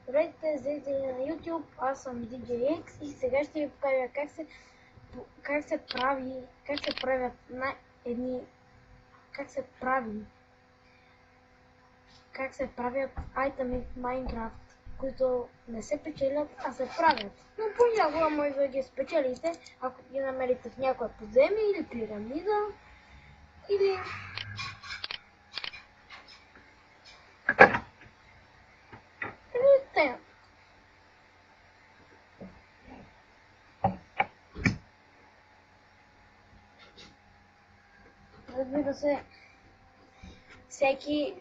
Здравейте, зрители на YouTube, аз съм DJX и сега ще ви покажа как се правят айтеми в Minecraft, които не се печелят, а се правят. Но понякога може да ги спечелите, ако ги намерите в някоя подземие или пирамида, или те. Разбира се, всеки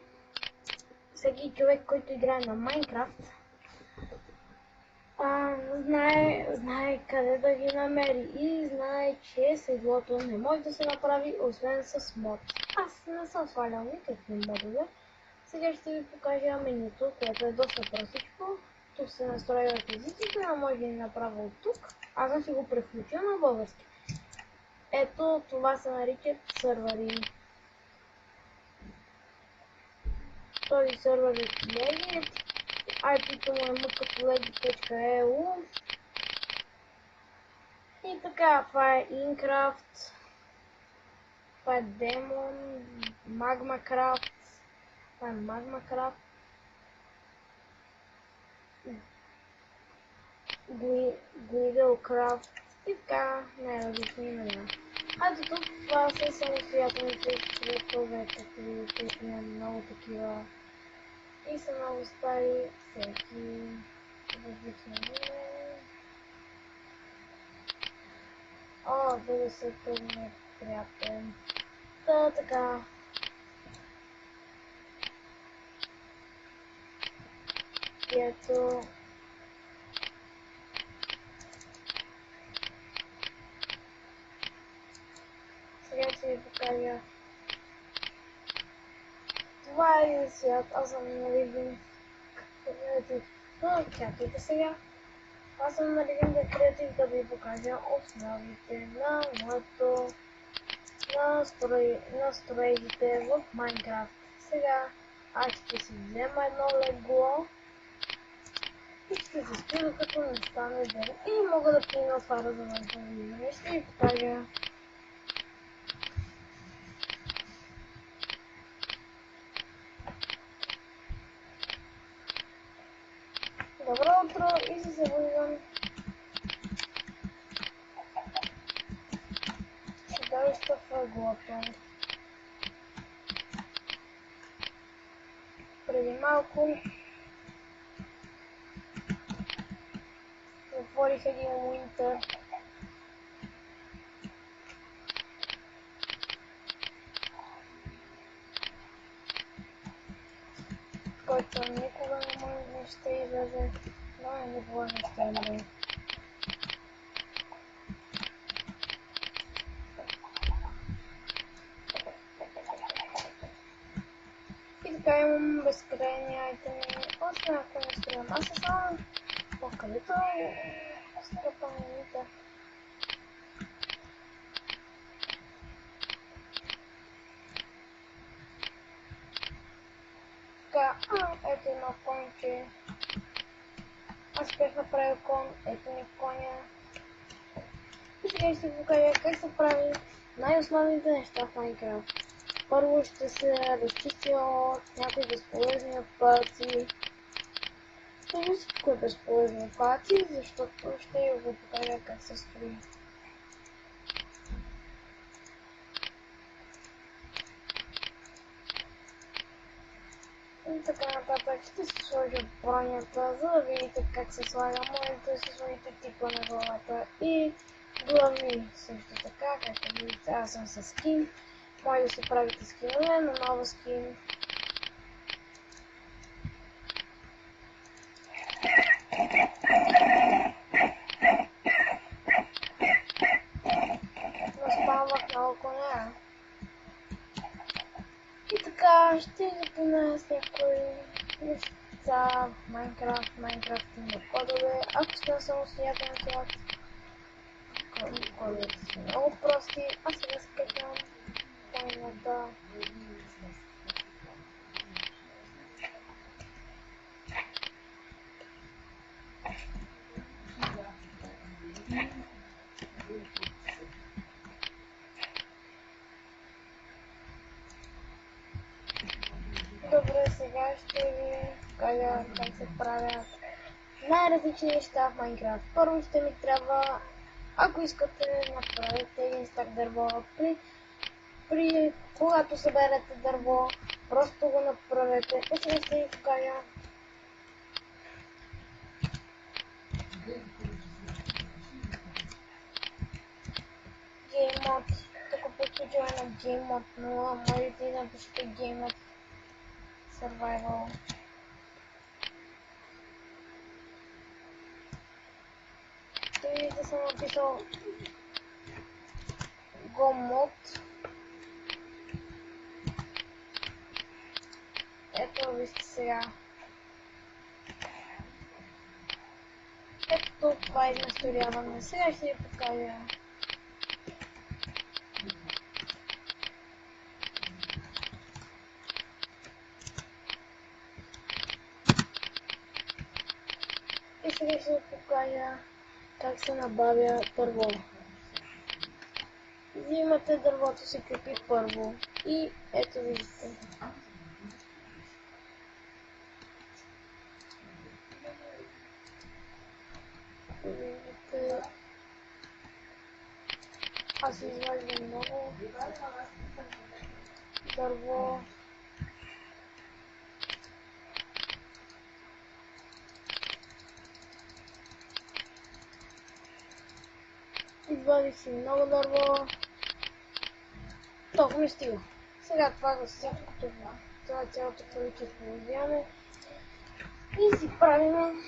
човек, който играе на Майнкрафт, знае къде да ги намери и знае, че седлото не може да се направи освен с мод. Аз не съм свалял никакви модове. Сега ще ви покажа менюто, което е доста простичко. Тук се настрояват езиците, а може да ги направя от тук. Аз съм си го превключил на български. Ето, това се наричат сървъри. Този сървър е Legit. IP-то му е mutkapolegit.eu. И така, това е Incraft, това е Demon, Magmacraft, това е Magmacraft, Guidelcraft и така най-различни имена. Ето тук това са самостоятелните светове, като видите има много такива и са много стари, всеки различни имена. О, ДДС-то ми е приятен. Така. И ето. Сега ще ви покажа. Това е един свят, аз съм на един креатив. Но чакайте сега. Аз съм на един креатив да ви покажа основите на моето на строежите в Майнкрафт. Сега аз ще си взема едно легло и ще се спи, докато не стане ден. И мога да пина фара за външно. Ще ви покажа. Добро утро и се събуждам. Седалища в ъглото. Преди малко отворих един уинтър. Който никога не ще излезе, но никога не ще умре. И така имам безкрайни айтеми, още ако не строям. Аз съм само където скъпаните. Така, ето едно конче. Аз бях направил кон, ето ми коня. И сега ще ви покажа как се прави най-основните неща в Майнкрафт. Първо ще се разчисти от някои безполезни отпадъци. Не всичко е безполезни отпадъци, защото ще ви покажа как се строи. И така нататък ще се сложа бронята, за да видите как се слага. Можете да си сложите типа на главата и глави също така, както видите аз съм с скин. Може да си правите скинове на нова скин. Наспамвах много коня. И така ще запомня с някои неща в Майнкрафт. Майнкрафт има кодове. Ако сте на самостоятелен свят, кодовете са много прости. А сега скачам тайната. покажа как се правят най-различни неща в Майнкрафт. Първо ще ми трябва, ако искате да направите един стак дърво, когато съберете дърво, просто го направете. И сега ще ви покажа GameMod. Тук подключваме на GameMod 0, можете и да напишете GameMod Survival. Вижте, съм написал GoMod. Ето вижте сега. Ето това е измастеряване. Сега ще ви покажа. И сега ще ви покажа как се набавя дърво. Взимате дървото, се крепи първо. И ето виждате. Виждате. Аз изваждам много дърво. Извадих си много дърво. Толкова ми стига. Сега това го всичкото, това цялото количество взимаме и си правим